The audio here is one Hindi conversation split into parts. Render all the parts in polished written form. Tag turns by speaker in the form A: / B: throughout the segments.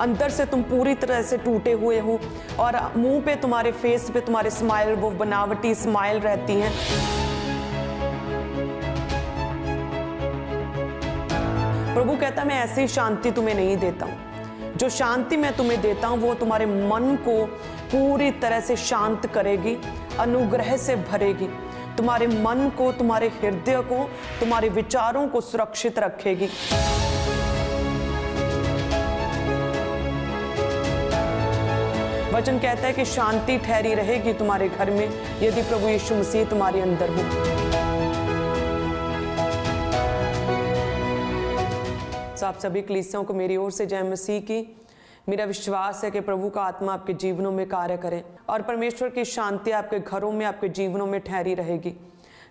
A: अंदर से तुम पूरी तरह से टूटे हुए हो और मुंह पे, तुम्हारे फेस पे तुम्हारे स्माइल, वो बनावटी स्माइल रहती है। प्रभु कहता है मैं ऐसी शांति तुम्हें नहीं देता हूं। जो शांति मैं तुम्हें देता हूं वो तुम्हारे मन को पूरी तरह से शांत करेगी, अनुग्रह से भरेगी, तुम्हारे मन को, तुम्हारे हृदय को, तुम्हारे विचारों को सुरक्षित रखेगी। वचन कहता है कि शांति ठहरी रहेगी तुम्हारे घर में यदि प्रभु यीशु मसीह तुम्हारे अंदर हो। तो आप सभी कलीसियाओं को मेरी ओर से जय मसीह की। मेरा विश्वास है कि प्रभु का आत्मा आपके जीवनों में कार्य करे और परमेश्वर की शांति आपके घरों में, आपके जीवनों में ठहरी रहेगी।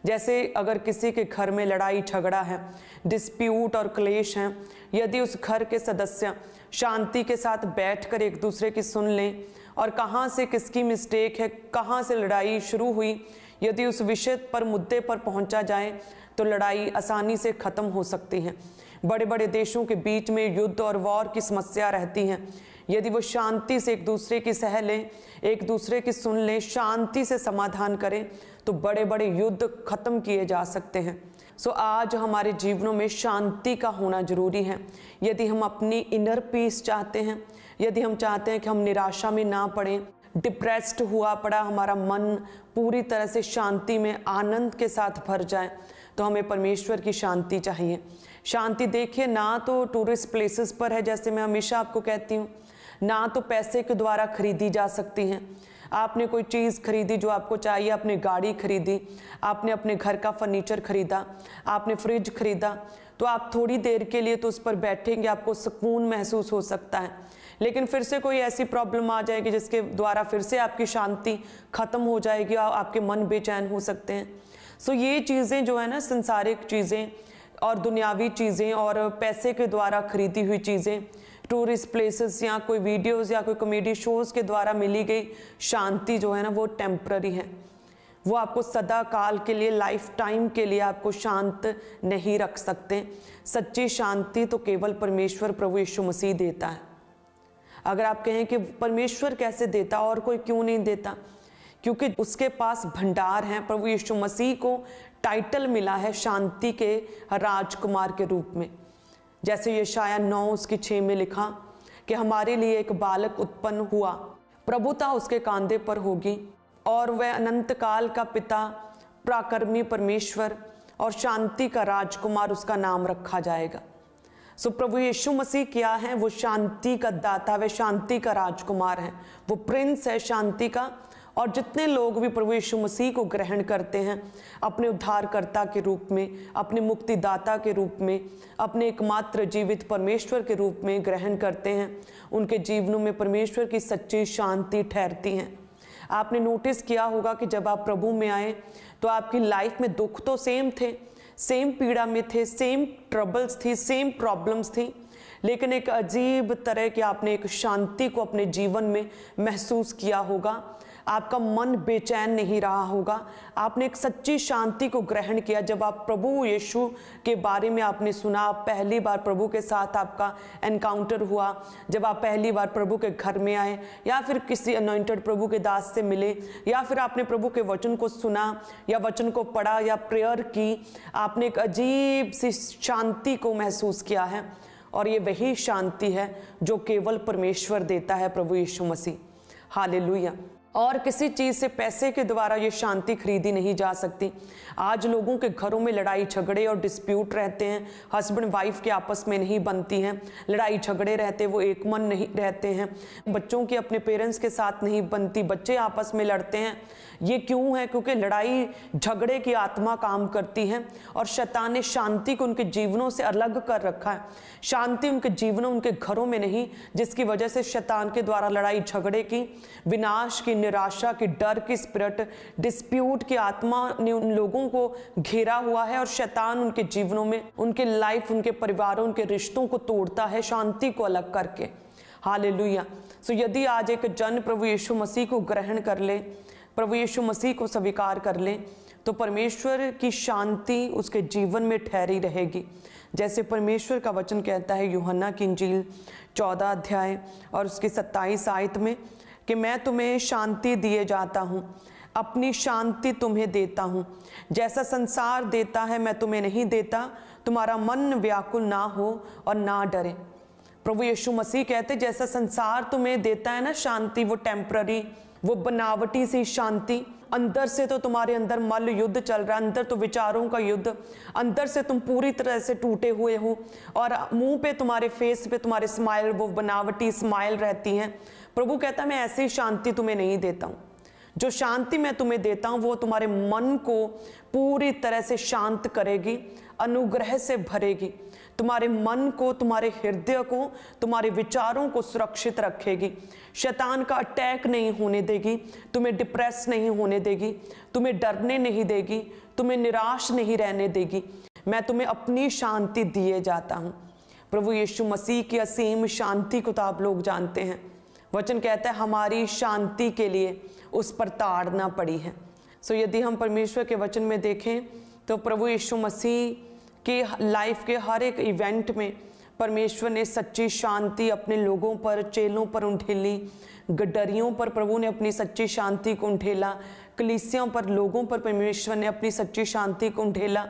A: जैसे अगर किसी के घर में लड़ाई झगड़ा है, डिस्प्यूट और क्लेश हैं, यदि उस घर के सदस्य शांति के साथ बैठकर एक दूसरे की सुन लें और कहाँ से किसकी मिस्टेक है, कहाँ से लड़ाई शुरू हुई, यदि उस विषय पर, मुद्दे पर पहुँचा जाए तो लड़ाई आसानी से ख़त्म हो सकती है। बड़े बड़े देशों के बीच में युद्ध और वॉर की समस्या रहती है। यदि वो शांति से एक दूसरे की सह लें, एक दूसरे की सुन लें, शांति से समाधान करें तो बड़े बड़े युद्ध खत्म किए जा सकते हैं। सो आज हमारे जीवनों में शांति का होना जरूरी है। यदि हम अपनी इनर पीस चाहते हैं, यदि हम चाहते हैं कि हम निराशा में ना पड़ें, डिप्रेस्ड हुआ पड़ा हमारा मन पूरी तरह से शांति में, आनंद के साथ भर जाए, तो हमें परमेश्वर की शांति चाहिए। शांति देखिए ना तो टूरिस्ट प्लेसेस पर है, जैसे मैं हमेशा आपको कहती हूँ, ना तो पैसे के द्वारा खरीदी जा सकती हैं। आपने कोई चीज़ खरीदी जो आपको चाहिए, आपने गाड़ी खरीदी, आपने अपने घर का फर्नीचर खरीदा, आपने फ्रिज खरीदा, तो आप थोड़ी देर के लिए तो उस पर बैठेंगे, आपको सुकून महसूस हो सकता है, लेकिन फिर से कोई ऐसी प्रॉब्लम आ जाएगी जिसके द्वारा फिर से आपकी शांति खत्म हो जाएगी और आपके मन बेचैन हो सकते हैं। सो ये चीज़ें जो है ना, संसारिक चीज़ें और दुनियावी चीज़ें और पैसे के द्वारा खरीदी हुई चीज़ें, टूरिस्ट प्लेसेस या कोई वीडियोस या कोई कॉमेडी शोज़ के द्वारा मिली गई शांति जो है ना, वो टेम्पररी है। वो आपको सदा काल के लिए, लाइफ टाइम के लिए आपको शांत नहीं रख सकते। सच्ची शांति तो केवल परमेश्वर प्रभु यीशु मसीह देता है। अगर आप कहें कि परमेश्वर कैसे देता और कोई क्यों नहीं देता, क्योंकि उसके पास भंडार है। प्रभु यीशु मसीह को टाइटल मिला है शांति के राजकुमार के रूप में। जैसे यशाया 9:6 में लिखा कि हमारे लिए एक बालक उत्पन्न हुआ, प्रभुता उसके कांधे पर होगी और वह अनंत काल का पिता, पराक्रमी परमेश्वर और शांति का राजकुमार उसका नाम रखा जाएगा। सो प्रभु यीशु मसीह क्या है? वो शांति का दाता, वे शांति का राजकुमार है, वो प्रिंस है शांति का। और जितने लोग भी प्रभु यीशु मसीह को ग्रहण करते हैं अपने उद्धारकर्ता के रूप में, अपने मुक्तिदाता के रूप में, अपने एकमात्र जीवित परमेश्वर के रूप में ग्रहण करते हैं, उनके जीवनों में परमेश्वर की सच्ची शांति ठहरती है। आपने नोटिस किया होगा कि जब आप प्रभु में आए तो आपकी लाइफ में दुख तो सेम थे, सेम पीड़ा में थे, सेम ट्रबल्स थी, सेम प्रॉब्लम्स थी, लेकिन एक अजीब तरह की आपने एक शांति को अपने जीवन में महसूस किया होगा। आपका मन बेचैन नहीं रहा होगा। आपने एक सच्ची शांति को ग्रहण किया जब आप प्रभु यीशु के बारे में आपने सुना, पहली बार प्रभु के साथ आपका एनकाउंटर हुआ, जब आप पहली बार प्रभु के घर में आए या फिर किसी अनॉइंटेड प्रभु के दास से मिले या फिर आपने प्रभु के वचन को सुना या वचन को पढ़ा या प्रेयर की, आपने एक अजीब सी शांति को महसूस किया है। और ये वही शांति है जो केवल परमेश्वर देता है, प्रभु यीशु मसीह। हालेलुया। और किसी चीज़ से, पैसे के द्वारा ये शांति खरीदी नहीं जा सकती। आज लोगों के घरों में लड़ाई झगड़े और डिस्प्यूट रहते हैं, हस्बैंड वाइफ के आपस में नहीं बनती हैं, लड़ाई झगड़े रहते, वो एक मन नहीं रहते हैं, बच्चों की अपने पेरेंट्स के साथ नहीं बनती, बच्चे आपस में लड़ते हैं। ये क्यों है? क्योंकि लड़ाई झगड़े की आत्मा काम करती है और शैतान ने शांति को उनके जीवनों से अलग कर रखा है। शांति उनके जीवनों, उनके घरों में नहीं, जिसकी वजह से शैतान के द्वारा लड़ाई झगड़े की, विनाश की, निराशा की, डर की स्पिरिट, डिस्प्यूट की आत्मा ने उन लोगों को घेरा हुआ है और शैतान उनके जीवनों में, उनके लाइफ, उनके परिवारों, उनके रिश्तों को तोड़ता है शांति को अलग करके। हालेलुया। सो यदि आज एक जन प्रभु यीशु मसीह को ग्रहण कर ले, प्रभु यीशु मसीह को स्वीकार कर ले, तो परमेश्वर की शांति उसके जीवन में ठहरी रहेगी। जैसे परमेश्वर का वचन कहता है यूहन्ना की इंजील 14 अध्याय और उसकी 27 आयत में कि मैं तुम्हें शांति दिए जाता हूँ, अपनी शांति तुम्हें देता हूँ, जैसा संसार देता है मैं तुम्हें नहीं देता। तुम्हारा मन व्याकुल ना हो और ना डरे। प्रभु यीशु मसीह कहते जैसा संसार तुम्हें देता है ना शांति, वो टेम्पररी, वो बनावटी सी शांति, अंदर से तो तुम्हारे अंदर मल युद्ध चल रहा है, अंदर तो विचारों का युद्ध, अंदर से तुम पूरी तरह से टूटे हुए हो और मुंह पे तुम्हारे फेस पे तुम्हारे स्माइल, वो बनावटी स्माइल रहती हैं। प्रभु कहता है मैं ऐसी शांति तुम्हें नहीं देता हूँ। जो शांति मैं तुम्हें देता हूँ वो तुम्हारे मन को पूरी तरह से शांत करेगी, अनुग्रह से भरेगी, तुम्हारे मन को, तुम्हारे हृदय को, तुम्हारे विचारों को सुरक्षित रखेगी, शैतान का अटैक नहीं होने देगी, तुम्हें डिप्रेस नहीं होने देगी, तुम्हें डरने नहीं देगी, तुम्हें निराश नहीं रहने देगी। मैं तुम्हें अपनी शांति दिए जाता हूँ। प्रभु यीशु मसीह की असीम शांति को तो आप लोग जानते हैं। वचन कहता है हमारी शांति के लिए उस पर ताड़ना पड़ी है। सो यदि हम परमेश्वर के वचन में देखें तो प्रभु यीशु मसीह के लाइफ के हर एक इवेंट में परमेश्वर ने सच्ची शांति अपने लोगों पर, चेलों पर उंडेली, गडरियों पर प्रभु ने अपनी सच्ची शांति को उंडेला, कलीसियों पर, लोगों पर परमेश्वर ने अपनी सच्ची शांति को उंडेला।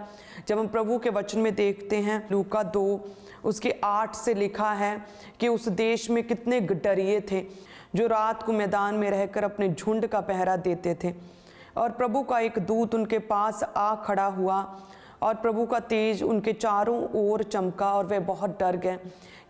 A: जब हम प्रभु के वचन में देखते हैं लूका 2 उसके 8 से लिखा है कि उस देश में कितने गडरिये थे जो रात को मैदान में रहकर अपने झुंड का पहरा देते थे, और प्रभु का एक दूत उनके पास आ खड़ा हुआ और प्रभु का तेज उनके चारों ओर चमका और वे बहुत डर गए।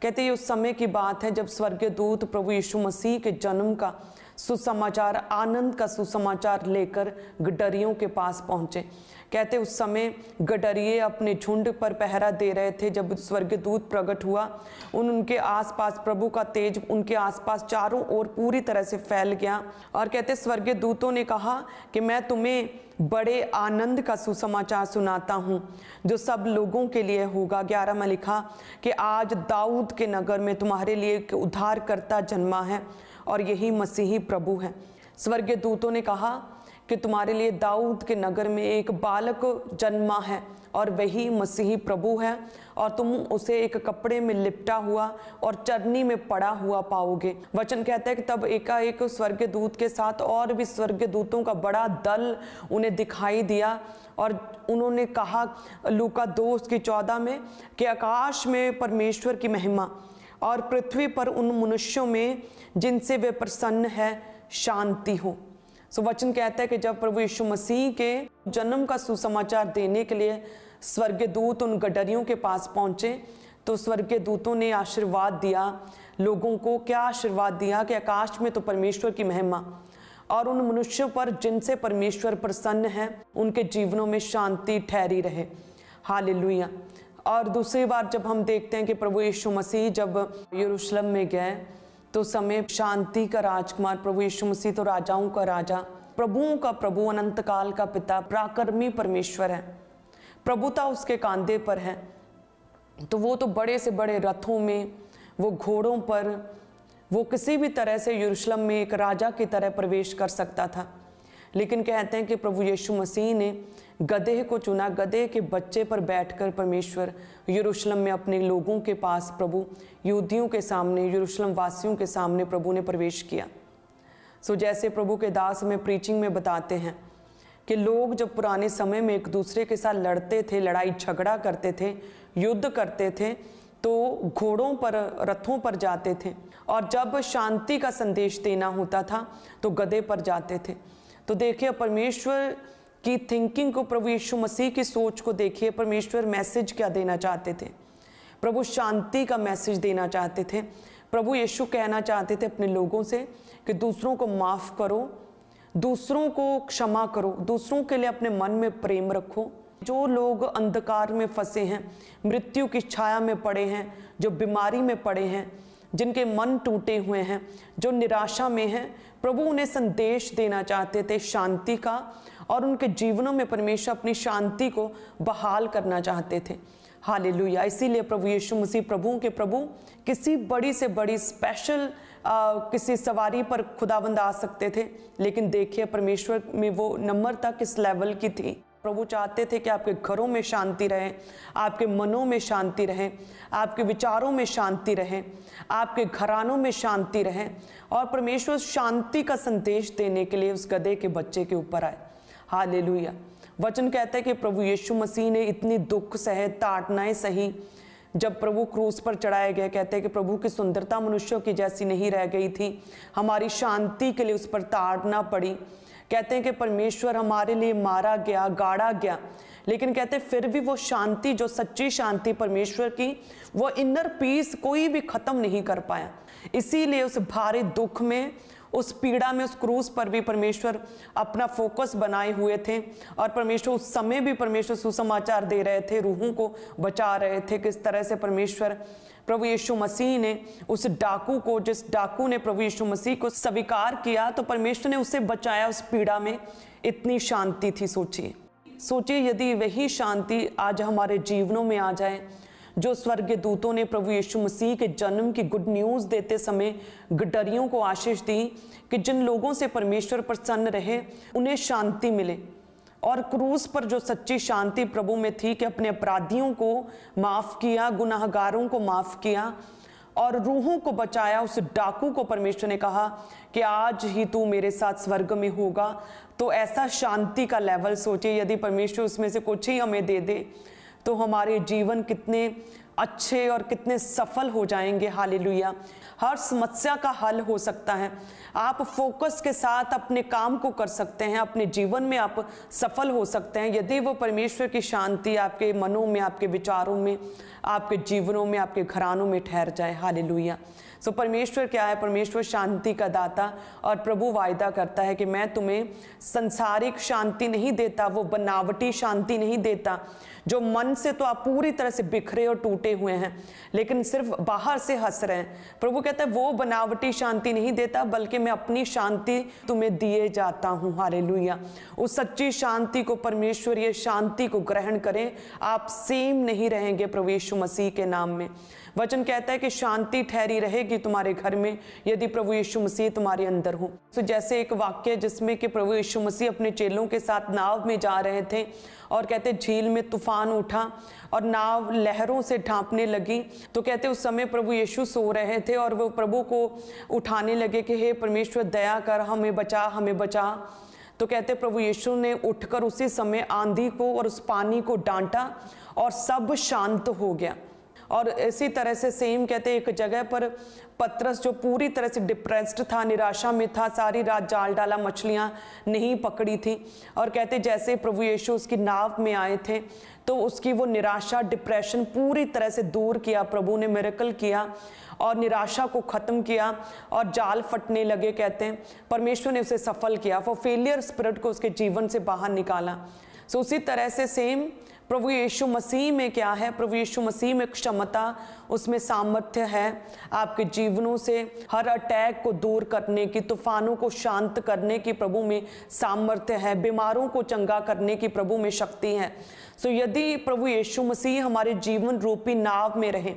A: कहते ये उस समय की बात है जब स्वर्गीय दूत प्रभु यीशु मसीह के जन्म का सुसमाचार, आनंद का सुसमाचार लेकर गडरियों के पास पहुंचे। कहते उस समय गडरिये अपने झुंड पर पहरा दे रहे थे। जब स्वर्गीय दूत प्रकट हुआ उनके आसपास प्रभु का तेज उनके आसपास चारों ओर पूरी तरह से फैल गया। और कहते स्वर्गीय दूतों ने कहा कि मैं तुम्हें बड़े आनंद का सुसमाचार सुनाता हूँ जो सब लोगों के लिए होगा। 11 में लिखा कि आज दाऊद के नगर में तुम्हारे लिए एक उद्धारकर्ता जन्मा है और यही मसीही प्रभु है। स्वर्गीय दूतों ने कहा कि तुम्हारे लिए दाऊद के नगर में एक बालक जन्मा है और वही मसीही प्रभु है, और तुम उसे एक कपड़े में लिपटा हुआ और चरनी में पड़ा हुआ पाओगे। वचन कहता है कि तब एकाएक स्वर्गीय दूत के साथ और भी स्वर्गीय दूतों का बड़ा दल उन्हें दिखाई दिया, और उन्होंने कहा लूका 2 उसकी 14 में कि आकाश में परमेश्वर की महिमा और पृथ्वी पर उन मनुष्यों में जिनसे वे प्रसन्न है शांति हो। सो वचन कहता है कि जब प्रभु यीशु मसीह के जन्म का सुसमाचार देने के लिए स्वर्गीय दूत उन गडरियों के पास पहुंचे तो स्वर्गीय दूतों ने आशीर्वाद दिया लोगों को। क्या आशीर्वाद दिया कि आकाश में तो परमेश्वर की महिमा और उन मनुष्यों पर जिनसे परमेश्वर प्रसन्न है उनके जीवनों में शांति ठहरी रहे। हालेलुया। और दूसरी बार जब हम देखते हैं कि प्रभु यीशु मसीह जब यरूशलेम में गए तो समय शांति का राजकुमार प्रभु यीशु मसीह तो राजाओं का राजा, प्रभुओं का प्रभु, अनंत काल का पिता, पराक्रमी परमेश्वर है, प्रभुता उसके कांधे पर है। तो वो तो बड़े से बड़े रथों में, वो घोड़ों पर, वो किसी भी तरह से यरूशलेम में एक राजा की तरह प्रवेश कर सकता था। लेकिन कहते हैं कि प्रभु यीशु मसीह ने गधे को चुना, गधे के बच्चे पर बैठकर परमेश्वर यरूशलेम में अपने लोगों के पास, प्रभु यहूदियों के सामने, यरूशलेम वासियों के सामने प्रभु ने प्रवेश किया। सो जैसे प्रभु के दास में प्रीचिंग में बताते हैं कि लोग जब पुराने समय में एक दूसरे के साथ लड़ते थे, लड़ाई झगड़ा करते थे, युद्ध करते थे, तो घोड़ों पर, रथों पर जाते थे, और जब शांति का संदेश देना होता था तो गधे पर जाते थे। तो देखिए परमेश्वर की थिंकिंग को, प्रभु यीशु मसीह की सोच को देखिए। परमेश्वर मैसेज क्या देना चाहते थे? प्रभु शांति का मैसेज देना चाहते थे। प्रभु यीशु कहना चाहते थे अपने लोगों से कि दूसरों को माफ़ करो, दूसरों को क्षमा करो, दूसरों के लिए अपने मन में प्रेम रखो। जो लोग अंधकार में फंसे हैं, मृत्यु की छाया में पड़े हैं, जो बीमारी में पड़े हैं, जिनके मन टूटे हुए हैं, जो निराशा में हैं, प्रभु उन्हें संदेश देना चाहते थे शांति का, और उनके जीवनों में परमेश्वर अपनी शांति को बहाल करना चाहते थे। हालेलुया। इसीलिए प्रभु यीशु मसीह प्रभुओं के प्रभु किसी बड़ी से बड़ी स्पेशल किसी सवारी पर खुदावंद आ सकते थे, लेकिन देखिए परमेश्वर में वो नम्रता किस लेवल की थी। प्रभु चाहते थे कि आपके घरों में शांति रहे, आपके मनों में शांति रहे, आपके विचारों में शांति रहे, आपके घरानों में शांति रहे। और परमेश्वर शांति का संदेश देने के लिए उस गधे के बच्चे के ऊपर आए। हालेलुया। वचन कहता है कि प्रभु यीशु मसीह ने इतनी दुख सहे, ताड़नाएं सही। जब प्रभु क्रूस पर चढ़ाए गए, कहते हैं कि प्रभु की सुंदरता मनुष्यों की जैसी नहीं रह गई थी, हमारी शांति के लिए उस पर ताड़ना पड़ी। कहते हैं कि परमेश्वर हमारे लिए मारा गया, गाड़ा गया, लेकिन कहते हैं फिर भी वो शांति, जो सच्ची शांति परमेश्वर की, वो इनर पीस कोई भी खत्म नहीं कर पाया। इसीलिए उस भारी दुख में, उस पीड़ा में, उस क्रूस पर भी परमेश्वर अपना फोकस बनाए हुए थे। और परमेश्वर उस समय भी परमेश्वर सुसमाचार दे रहे थे, रूहों को बचा रहे थे। किस तरह से परमेश्वर, प्रभु यीशु मसीह ने उस डाकू को, जिस डाकू ने प्रभु यीशु मसीह को स्वीकार किया, तो परमेश्वर ने उसे बचाया। उस पीड़ा में इतनी शांति थी। सोचिए यदि वही शांति आज हमारे जीवनों में आ जाए, जो स्वर्गीय दूतों ने प्रभु यीशु मसीह के जन्म की गुड न्यूज़ देते समय गडरियों को आशीष दी कि जिन लोगों से परमेश्वर प्रसन्न रहे उन्हें शांति मिले। और क्रूस पर जो सच्ची शांति प्रभु में थी कि अपने अपराधियों को माफ़ किया, गुनाहगारों को माफ़ किया और रूहों को बचाया। उस डाकू को परमेश्वर ने कहा कि आज ही तू मेरे साथ स्वर्ग में होगा। तो ऐसा शांति का लेवल सोचिए, यदि परमेश्वर उसमें से कुछ ही हमें दे दे तो हमारे जीवन कितने अच्छे और कितने सफल हो जाएंगे। हालेलुया। हर समस्या का हल हो सकता है। आप फोकस के साथ अपने काम को कर सकते हैं, अपने जीवन में आप सफल हो सकते हैं यदि वो परमेश्वर की शांति आपके मनों में, आपके विचारों में, आपके जीवनों में, आपके घरानों में ठहर जाए। हालेलुया। सो परमेश्वर क्या है? परमेश्वर शांति का दाता, और प्रभु वायदा करता है कि मैं तुम्हें संसारिक शांति नहीं देता, वो बनावटी शांति नहीं देता, जो मन से तो आप पूरी तरह से बिखरे और टूटे हुए हैं लेकिन सिर्फ बाहर से हंस रहे हैं। प्रभु कहता है वो बनावटी शांति नहीं देता, बल्कि मैं अपनी शांति तुम्हें दिए जाता हूँ। हालेलुया। उस सच्ची शांति को, परमेश्वर ये शांति को ग्रहण करें। आप सेम नहीं रहेंगे प्रभु यीशु मसीह के नाम में। वचन कहता है कि शांति ठहरी रहेगी तुम्हारे घर में यदि प्रभु यीशु मसीह तुम्हारे अंदर हो। तो जैसे एक वाक्य जिसमें कि प्रभु यीशु मसीह अपने चेलों के साथ नाव में जा रहे थे और कहते झील में तूफान उठा और नाव लहरों से ढांपने लगी। तो कहते उस समय प्रभु यीशु सो रहे थे और वो प्रभु को उठाने लगे कि हे परमेश्वर दया कर, हमें बचा, हमें बचा। तो कहते प्रभु यीशु ने उठकर उसी समय आंधी को और उस पानी को डांटा और सब शांत हो गया। और इसी तरह से सेम कहते एक जगह पर पतरस जो पूरी तरह से डिप्रेस्ड था, निराशा में था, सारी रात जाल डाला, मछलियां नहीं पकड़ी थी, और कहते जैसे प्रभु यीशु उसकी नाव में आए थे तो उसकी वो निराशा, डिप्रेशन पूरी तरह से दूर किया। प्रभु ने मिरेकल किया और निराशा को ख़त्म किया और जाल फटने लगे। कहते हैं परमेश्वर ने उसे सफल किया, वो फेलियर स्पिरिट को उसके जीवन से बाहर निकाला। सो उसी तरह से सेम प्रभु यीशु मसीह में क्या है? प्रभु यीशु मसीह में क्षमता, उसमें सामर्थ्य है आपके जीवनों से हर अटैक को दूर करने की, तूफानों को शांत करने की प्रभु में सामर्थ्य है, बीमारों को चंगा करने की प्रभु में शक्ति है। सो यदि प्रभु यीशु मसीह हमारे जीवन रूपी नाव में रहे,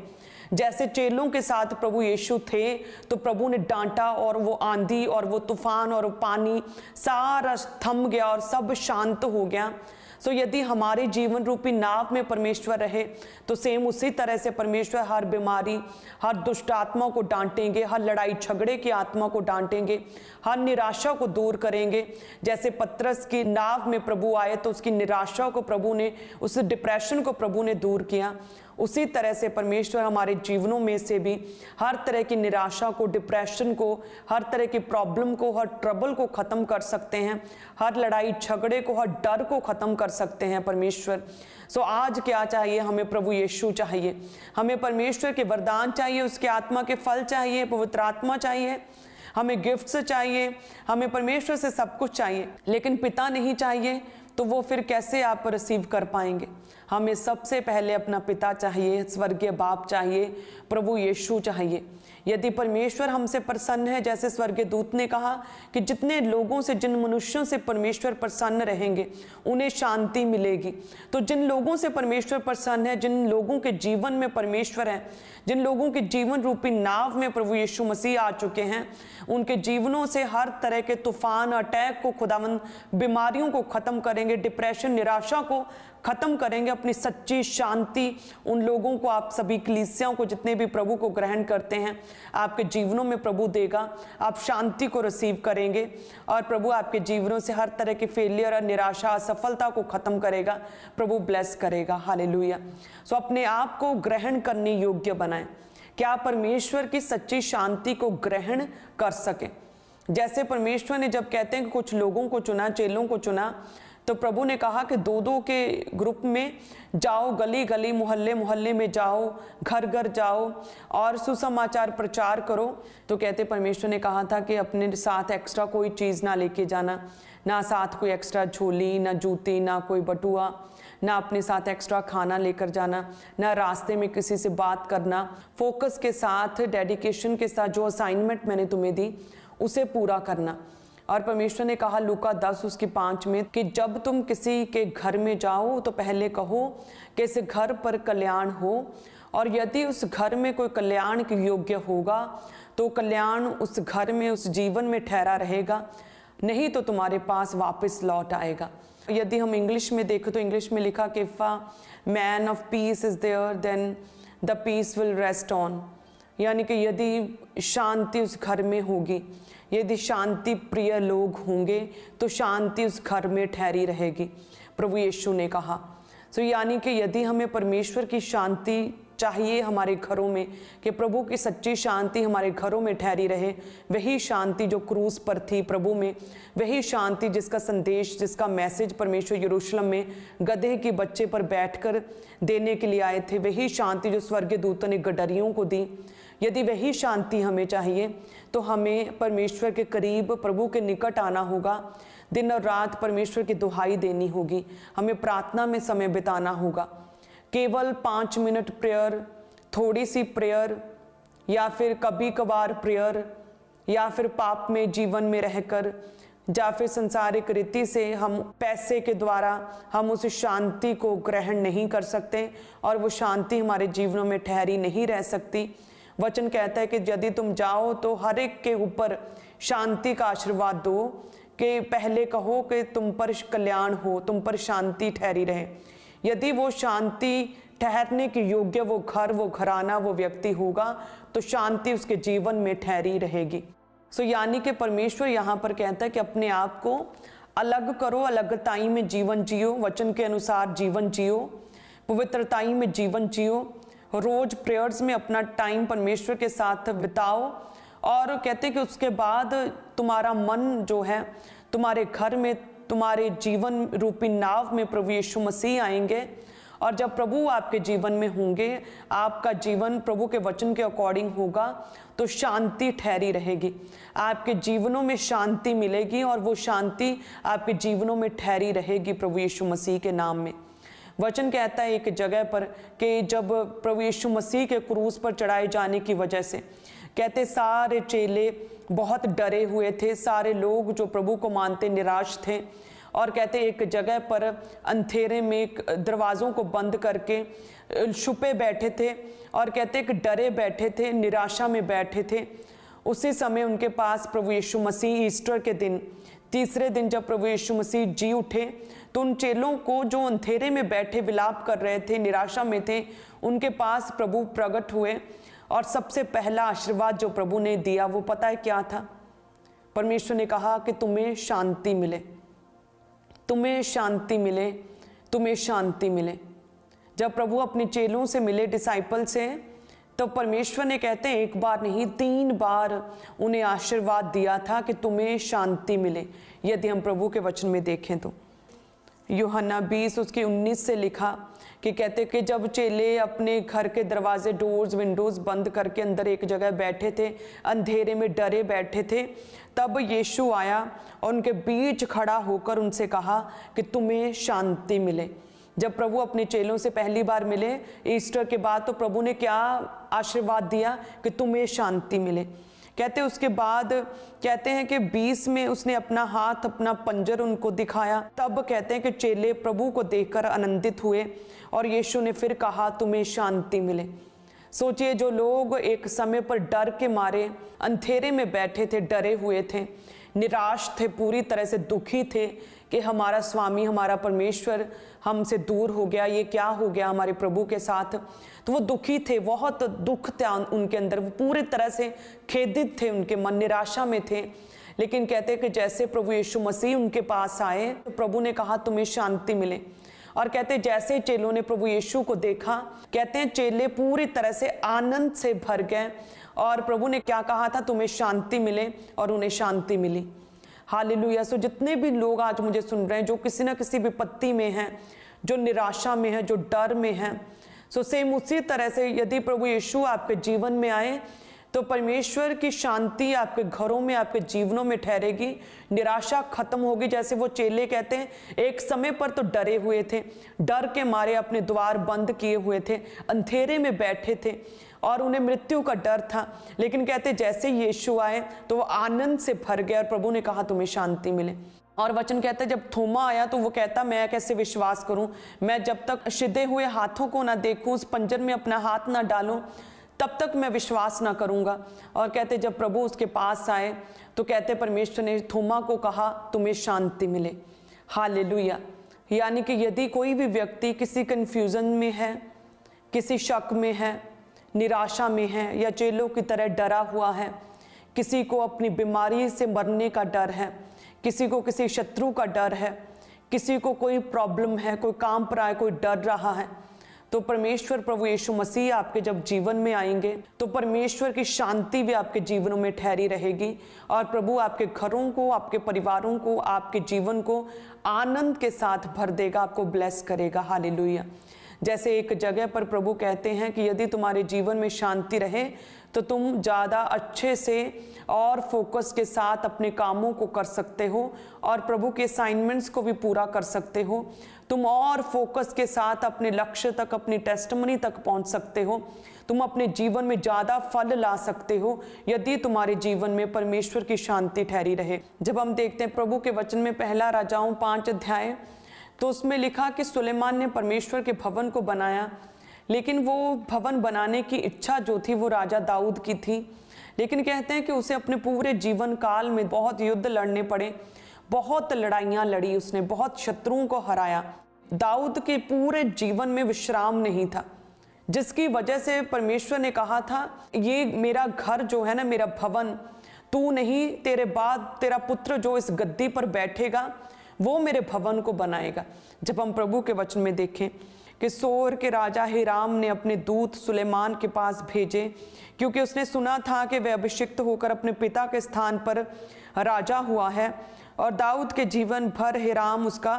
A: जैसे चेलों के साथ प्रभु यीशु थे, तो प्रभु ने डांटा और वो आंधी और वो तूफान और पानी सारा थम गया और सब शांत हो गया। सो यदि हमारे जीवन रूपी नाव में परमेश्वर रहे तो सेम उसी तरह से परमेश्वर हर बीमारी, हर दुष्ट आत्मा को डांटेंगे, हर लड़ाई झगड़े की आत्मा को डांटेंगे, हर निराशा को दूर करेंगे। जैसे पतरस की नाव में प्रभु आए तो उसकी निराशा को प्रभु ने, उस डिप्रेशन को प्रभु ने दूर किया। उसी तरह से परमेश्वर हमारे जीवनों में से भी हर तरह की निराशा को, डिप्रेशन को, हर तरह की प्रॉब्लम को, हर ट्रबल को ख़त्म कर सकते हैं, हर लड़ाई झगड़े को, हर डर को ख़त्म कर सकते हैं परमेश्वर। सो आज क्या चाहिए हमें? प्रभु यीशु चाहिए, हमें परमेश्वर के वरदान चाहिए, उसके आत्मा के फल चाहिए, पवित्र आत्मा चाहिए, हमें गिफ्ट्स चाहिए, हमें परमेश्वर से सब कुछ चाहिए। लेकिन पिता नहीं चाहिए तो वो फिर कैसे आप रिसीव कर पाएंगे? हमें सबसे पहले अपना पिता चाहिए, स्वर्गीय बाप चाहिए, प्रभु यीशु चाहिए। यदि परमेश्वर हमसे प्रसन्न है, जैसे स्वर्गीय दूत ने कहा कि जितने लोगों से, जिन मनुष्यों से परमेश्वर प्रसन्न रहेंगे उन्हें शांति मिलेगी, तो जिन लोगों से परमेश्वर प्रसन्न है, जिन लोगों के जीवन में परमेश्वर है, जिन लोगों के जीवन रूपी नाव में प्रभु यीशु मसीह आ चुके हैं, उनके जीवनों से हर तरह के तूफान, अटैक को खुदावंद, बीमारियों को खत्म करेंगे, डिप्रेशन, निराशा को खत्म करेंगे। अपनी सच्ची शांति उन लोगों को, आप सभी कलीसियाओं को, जितने भी प्रभु को ग्रहण करते हैं, आपके जीवनों में प्रभु देगा। आप शांति को रिसीव करेंगे और प्रभु आपके जीवनों से हर तरह की फेलियर और निराशा, असफलता को खत्म करेगा। प्रभु ब्लेस करेगा। हालेलुया। सो अपने आप को ग्रहण करने योग्य बनाएं, क्या परमेश्वर की सच्ची शांति को ग्रहण कर सके। जैसे परमेश्वर ने जब कहते हैं कि कुछ लोगों को चुना, चेलों को चुना, तो प्रभु ने कहा कि दो दो के ग्रुप में जाओ, गली गली, मोहल्ले मोहल्ले में जाओ, घर घर जाओ और सुसमाचार प्रचार करो। तो कहते परमेश्वर ने कहा था कि अपने साथ एक्स्ट्रा कोई चीज़ ना लेके जाना, ना साथ कोई एक्स्ट्रा झोली, ना जूती, ना कोई बटुआ, ना अपने साथ एक्स्ट्रा खाना लेकर जाना, ना रास्ते में किसी से बात करना। फोकस के साथ, डेडिकेशन के साथ जो असाइनमेंट मैंने तुम्हें दी उसे पूरा करना। और परमेश्वर ने कहा लूका 10:5 में कि जब तुम किसी के घर में जाओ तो पहले कहो कि इस घर पर कल्याण हो, और यदि उस घर में कोई कल्याण के योग्य होगा तो कल्याण उस घर में, उस जीवन में ठहरा रहेगा, नहीं तो तुम्हारे पास वापस लौट आएगा। यदि हम इंग्लिश में देखें तो इंग्लिश में लिखा कि if a man of peace is there then the peace will rest on, यानी कि यदि शांति उस घर में होगी, यदि शांति प्रिय लोग होंगे तो शांति उस घर में ठहरी रहेगी, प्रभु यीशु ने कहा। सो यानी कि यदि हमें परमेश्वर की शांति चाहिए हमारे घरों में, कि प्रभु की सच्ची शांति हमारे घरों में ठहरी रहे, वही शांति जो क्रूस पर थी प्रभु में, वही शांति जिसका संदेश, जिसका मैसेज परमेश्वर यरूशलेम में गधे के बच्चे पर बैठकर देने के लिए आए थे, वही शांति जो स्वर्गीय दूतों ने गडरियों को दी, यदि वही शांति हमें चाहिए तो हमें परमेश्वर के करीब, प्रभु के निकट आना होगा। दिन और रात परमेश्वर की दुहाई देनी होगी, हमें प्रार्थना में समय बिताना होगा। केवल 5 मिनट प्रेयर, थोड़ी सी प्रेयर, या फिर कभी कभार प्रेयर, या फिर पाप में जीवन में रहकर, या फिर संसारिक रीति से हम पैसे के द्वारा हम उस शांति को ग्रहण नहीं कर सकते और वो शांति हमारे जीवनों में ठहरी नहीं रह सकती। वचन कहता है कि यदि तुम जाओ तो हर एक के ऊपर शांति का आशीर्वाद दो, कि पहले कहो कि तुम पर कल्याण हो, तुम पर शांति ठहरी रहे। यदि वो शांति ठहरने के योग्य वो घर, वो घराना, वो व्यक्ति होगा तो शांति उसके जीवन में ठहरी रहेगी। सो यानी कि परमेश्वर यहाँ पर कहता है कि अपने आप को अलग करो, अलगताई में जीवन जियो, वचन के अनुसार जीवन जियो, पवित्रताई में जीवन जियो, रोज प्रेयर्स में अपना टाइम परमेश्वर के साथ बिताओ। और कहते हैं कि उसके बाद तुम्हारा मन जो है, तुम्हारे घर में, तुम्हारे जीवन रूपी नाव में प्रभु यीशु मसीह आएंगे, और जब प्रभु आपके जीवन में होंगे, आपका जीवन प्रभु के वचन के अकॉर्डिंग होगा तो शांति ठहरी रहेगी, आपके जीवनों में शांति मिलेगी और वो शांति आपके जीवनों में ठहरी रहेगी प्रभु यीशु मसीह के नाम में। वचन कहता है एक जगह पर कि जब प्रभु यीशु मसीह के क्रूस पर चढ़ाए जाने की वजह से, कहते सारे चेले बहुत डरे हुए थे, सारे लोग जो प्रभु को मानते निराश थे, और कहते एक जगह पर अंधेरे में दरवाज़ों को बंद करके छुपे बैठे थे, और कहते एक डरे बैठे थे, निराशा में बैठे थे। उसी समय उनके पास प्रभु यीशु मसीह ईस्टर के दिन, तीसरे दिन जब प्रभु यीशु मसीह जी उठे, तो उन चेलों को जो अंधेरे में बैठे विलाप कर रहे थे, निराशा में थे, उनके पास प्रभु प्रकट हुए। और सबसे पहला आशीर्वाद जो प्रभु ने दिया वो पता है क्या था? परमेश्वर ने कहा कि तुम्हें शांति मिले, तुम्हें शांति मिले, तुम्हें शांति मिले। जब प्रभु अपने चेलों से मिले, डिसाइपल से, तो परमेश्वर ने, कहते हैं एक बार नहीं 3 बार उन्हें आशीर्वाद दिया था कि तुम्हें शांति मिले। यदि हम प्रभु के वचन में देखें तो यूहन्ना 20:19 से लिखा कि कहते कि जब चेले अपने घर के दरवाजे, डोर्स, विंडोज बंद करके अंदर एक जगह बैठे थे, अंधेरे में डरे बैठे थे, तब यीशु आया और उनके बीच खड़ा होकर उनसे कहा कि तुम्हें शांति मिले। जब प्रभु अपने चेलों से पहली बार मिले ईस्टर के बाद, तो प्रभु ने क्या आशीर्वाद दिया कि तुम्हें शांति मिले। कहते उसके बाद कहते हैं कि 20 में उसने अपना हाथ, अपना पंजर उनको दिखाया। तब कहते हैं कि चेले प्रभु को देखकर आनंदित हुए और यीशु ने फिर कहा तुम्हें शांति मिले। सोचिए, जो लोग एक समय पर डर के मारे अंधेरे में बैठे थे, डरे हुए थे, निराश थे, पूरी तरह से दुखी थे कि हमारा स्वामी, हमारा परमेश्वर हमसे दूर हो गया, ये क्या हो गया हमारे प्रभु के साथ। तो वो दुखी थे, बहुत दुख था उनके अंदर, वो पूरी तरह से खेदित थे, उनके मन निराशा में थे। लेकिन कहते हैं कि जैसे प्रभु यीशु मसीह उनके पास आए तो प्रभु ने कहा तुम्हें शांति मिले। और कहते हैं जैसे चेलों ने प्रभु यीशु को देखा, कहते हैं चेले पूरी तरह से आनंद से भर गए और प्रभु ने क्या कहा था, तुम्हें शांति मिले, और उन्हें शांति मिली। हालेलुया। सो जितने भी लोग आज मुझे सुन रहे हैं, जो किसी न किसी विपत्ति में हैं, जो निराशा में है, जो डर में है, सो सेम उसी तरह से यदि प्रभु यीशु आपके जीवन में आए तो परमेश्वर की शांति आपके घरों में, आपके जीवनों में ठहरेगी। निराशा खत्म होगी। जैसे वो चेले कहते हैं, एक समय पर तो डरे हुए थे, डर के मारे अपने द्वार बंद किए हुए थे, अंधेरे में बैठे थे और उन्हें मृत्यु का डर था। लेकिन कहते जैसे यीशु आए तो वो आनंद से भर गए और प्रभु ने कहा तुम्हें शांति मिले। और वचन कहता है जब थोमा आया तो वो कहता मैं कैसे विश्वास करूं, मैं जब तक सिधे हुए हाथों को ना देखूं, उस पंजर में अपना हाथ ना डालूं, तब तक मैं विश्वास ना करूंगा। और कहते जब प्रभु उसके पास आए तो कहते परमेश्वर ने थोमा को कहा तुम्हें शांति मिले। हालेलुया। यानी कि यदि कोई भी व्यक्ति किसी कंफ्यूजन में है, किसी शक में है, निराशा में है, या चेलों की तरह डरा हुआ है, किसी को अपनी बीमारी से मरने का डर है, किसी को किसी शत्रु का डर है, किसी को कोई प्रॉब्लम है, कोई काम पर आए, कोई डर रहा है, तो परमेश्वर प्रभु यीशु मसीह आपके जब जीवन में आएंगे तो परमेश्वर की शांति भी आपके जीवनों में ठहरी रहेगी और प्रभु आपके घरों को, आपके परिवारों को, आपके जीवन को आनंद के साथ भर देगा, आपको ब्लेस करेगा। हालेलुया। जैसे एक जगह पर प्रभु कहते हैं कि यदि तुम्हारे जीवन में शांति रहे तो तुम ज़्यादा अच्छे से और फोकस के साथ अपने कामों को कर सकते हो और प्रभु के असाइनमेंट्स को भी पूरा कर सकते हो। तुम और फोकस के साथ अपने लक्ष्य तक, अपनी टेस्टिमनी तक पहुंच सकते हो। तुम अपने जीवन में ज़्यादा फल ला सकते हो यदि तुम्हारे जीवन में परमेश्वर की शांति ठहरी रहे। जब हम देखते हैं प्रभु के वचन में पहला राजाओं 5 अध्याय, तो उसमें लिखा कि सुलेमान ने परमेश्वर के भवन को बनाया, लेकिन वो भवन बनाने की इच्छा जो थी वो राजा दाऊद की थी। लेकिन कहते हैं कि उसे अपने पूरे जीवन काल में बहुत युद्ध लड़ने पड़े, बहुत लड़ाइयाँ लड़ी उसने, बहुत शत्रुओं को हराया। दाऊद के पूरे जीवन में विश्राम नहीं था, जिसकी वजह से परमेश्वर ने कहा था ये मेरा घर जो है ना, मेरा भवन, तू नहीं, तेरे बाद तेरा पुत्र जो इस गद्दी पर बैठेगा वो मेरे भवन को बनाएगा। जब हम प्रभु के वचन में देखें कि सोर के राजा हिराम ने अपने दूत सुलेमान के पास भेजे, क्योंकि उसने सुना था कि वह अभिषिक्त होकर अपने पिता के स्थान पर राजा हुआ है और दाऊद के जीवन भर हिराम उसका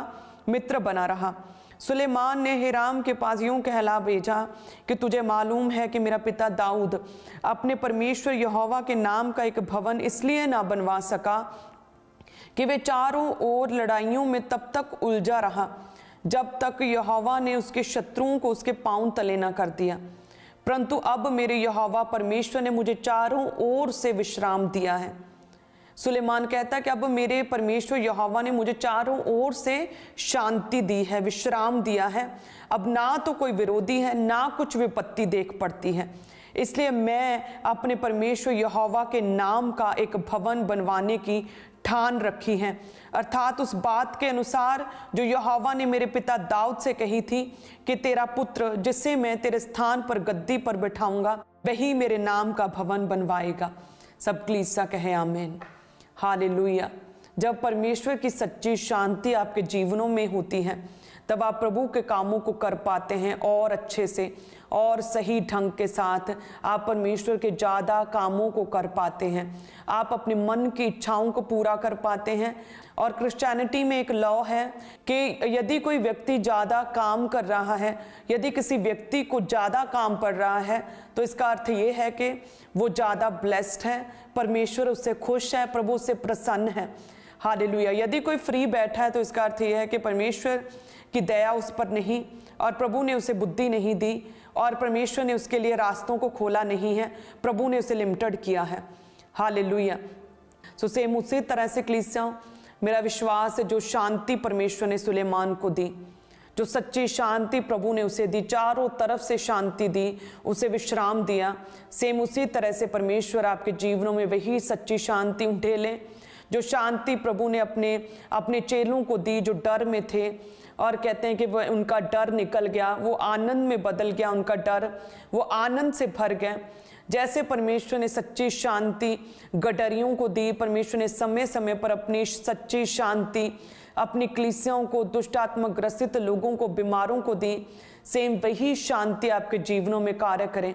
A: मित्र बना रहा। सुलेमान ने हिराम के पास यूं कहला भेजा कि तुझे मालूम है कि मेरा पिता दाऊद अपने परमेश्वर यहोवा के नाम का एक भवन इसलिए ना बनवा सका कि वे चारों ओर लड़ाइयों में तब तक उलझा रहा जब तक यहोवा ने उसके शत्रुओं को उसके पांव तले न कर दिया। परंतु अब मेरे यहोवा परमेश्वर ने मुझे चारों ओर से विश्राम दिया है। सुलेमान कहता है कि अब मेरे परमेश्वर यहोवा ने मुझे चारों ओर से शांति दी है, विश्राम दिया है। अब ना तो कोई विरोधी है, ना कुछ विपत्ति देख पड़ती है। इसलिए मैं अपने परमेश्वर यहोवा के नाम का एक भवन बनवाने की ठान रखी है, अर्थात उस बात के अनुसार जो यहोवा ने मेरे पिता दाऊद से कही थी कि तेरा पुत्र जिसे मैं तेरे स्थान पर गद्दी पर बिठाऊंगा वही मेरे नाम का भवन बनवाएगा। सब कलीसिया कहे आमीन। हालेलुया। जब परमेश्वर की सच्ची शांति आपके जीवनों में होती है तब आप प्रभु के कामों को कर पाते हैं और अच्छे से और सही ढंग के साथ आप परमेश्वर के ज़्यादा कामों को कर पाते हैं। आप अपने मन की इच्छाओं को पूरा कर पाते हैं। और क्रिश्चियनिटी में एक लॉ है कि यदि कोई व्यक्ति ज़्यादा काम कर रहा है, यदि किसी व्यक्ति को ज़्यादा काम पड़ रहा है, तो इसका अर्थ ये है कि वो ज़्यादा ब्लेस्ड है, परमेश्वर उससे खुश है, प्रभु उससे प्रसन्न है। हालेलुया। यदि कोई फ्री बैठा है तो इसका अर्थ यह है कि परमेश्वर की दया उस पर नहीं, और प्रभु ने उसे बुद्धि नहीं दी, और परमेश्वर ने उसके लिए रास्तों को खोला नहीं है, प्रभु ने उसे लिमिटेड किया है। हालेलुया। सो सेम उसी तरह से कलीसिया, मेरा विश्वास है जो शांति परमेश्वर ने सुलेमान को दी, जो सच्ची शांति प्रभु ने उसे दी, चारों तरफ से शांति दी, उसे विश्राम दिया, सेम उसी तरह से परमेश्वर आपके जीवनों में वही सच्ची शांति उठेले, जो शांति प्रभु ने अपने चेलों को दी जो डर में थे, और कहते हैं कि वो उनका डर निकल गया, वो आनंद में बदल गया, उनका डर वो आनंद से भर गया। जैसे परमेश्वर ने सच्ची शांति गडरियों को दी, परमेश्वर ने समय समय पर अपनी सच्ची शांति अपनी कलीसियाओं को, दुष्ट आत्मा ग्रसित लोगों को, बीमारों को दी, सेम वही शांति आपके जीवनों में कार्य करें।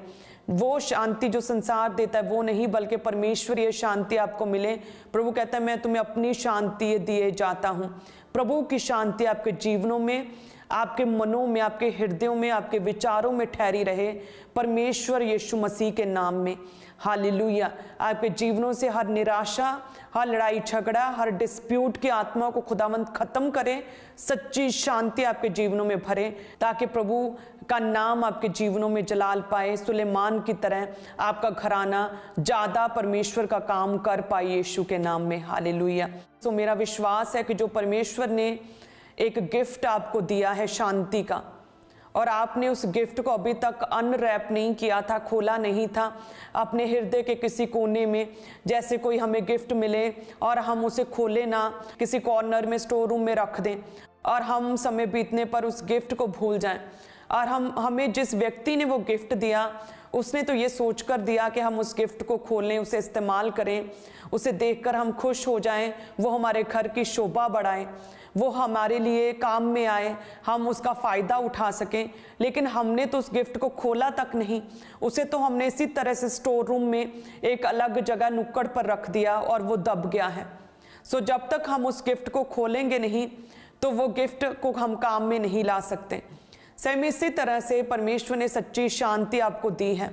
A: वो शांति जो संसार देता है वो नहीं, बल्कि परमेश्वरीय शांति आपको मिले। प्रभु कहता है मैं तुम्हें अपनी शांति दिए जाता हूँ। प्रभु की शांति आपके जीवनों में, आपके मनों में, आपके हृदयों में, आपके विचारों में ठहरी रहे, परमेश्वर यीशु मसीह के नाम में। हालेलुया। आपके जीवनों से हर निराशा, हर लड़ाई झगड़ा, हर डिस्प्यूट की आत्मा को खुदावंद खत्म करे, सच्ची शांति आपके जीवनों में भरे, ताकि प्रभु का नाम आपके जीवनों में जलाल पाए। सुलेमान की तरह आपका घराना ज्यादा परमेश्वर का काम कर पाए यीशु के नाम में। हालेलुया। तो मेरा विश्वास है कि जो परमेश्वर ने एक गिफ्ट आपको दिया है शांति का, और आपने उस गिफ्ट को अभी तक अनरैप नहीं किया था, खोला नहीं था अपने हृदय के किसी कोने में, जैसे कोई हमें गिफ्ट मिले और हम उसे खोले ना, किसी कॉर्नर में, स्टोर रूम में रख दें, और हम समय बीतने पर उस गिफ्ट को भूल जाएं। और हमें जिस व्यक्ति ने वो गिफ्ट दिया, उसने तो ये सोचकर दिया कि हम उस गिफ्ट को खोलें, उसे इस्तेमाल करें, उसे देखकर हम खुश हो जाएं, वो हमारे घर की शोभा बढ़ाए, वो हमारे लिए काम में आए, हम उसका फ़ायदा उठा सकें। लेकिन हमने तो उस गिफ्ट को खोला तक नहीं, उसे तो हमने इसी तरह से स्टोर रूम में एक अलग जगह नुक्कड़ पर रख दिया और वो दब गया है। सो जब तक हम उस गिफ्ट को खोलेंगे नहीं, तो वो गिफ्ट को हम काम में नहीं ला सकते। सेम इसी तरह से परमेश्वर ने सच्ची शांति आपको दी है,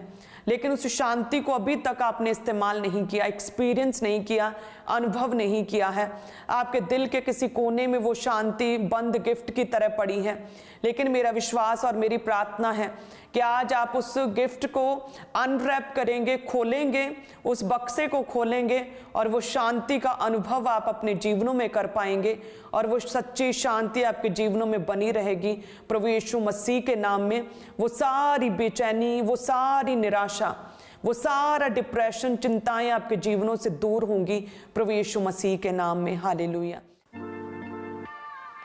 A: लेकिन उस शांति को अभी तक आपने इस्तेमाल नहीं किया, एक्सपीरियंस नहीं किया, अनुभव नहीं किया है। आपके दिल के किसी कोने में वो शांति बंद गिफ्ट की तरह पड़ी है। लेकिन मेरा विश्वास और मेरी प्रार्थना है कि आज आप उस गिफ्ट को अनरैप करेंगे, खोलेंगे, उस बक्से को खोलेंगे, और वो शांति का अनुभव आप अपने जीवनों में कर पाएंगे, और वो सच्ची शांति आपके जीवनों में बनी रहेगी। प्रभु यीशु मसीह के नाम में वो सारी बेचैनी, वो सारी निराशा, वो सारा डिप्रेशन, चिंताएं आपके जीवनों से दूर होंगी प्रभु यीशु मसीह के नाम में। हालेलुया।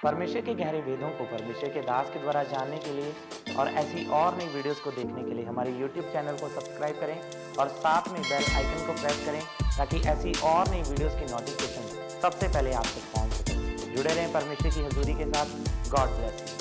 B: परमेश्वर के गहरे वेदों को परमेश्वर के दास के द्वारा जानने के लिए और ऐसी और नई वीडियोस को देखने के लिए हमारे YouTube चैनल को सब्सक्राइब करें और साथ में बेल आइकन को प्रेस करें, ताकि ऐसी और नई वीडियोस की नोटिफिकेशन सबसे पहले आप तक पहुंच सके। जुड़े रहें परमेश्वर की हजूरी के साथ। God bless you.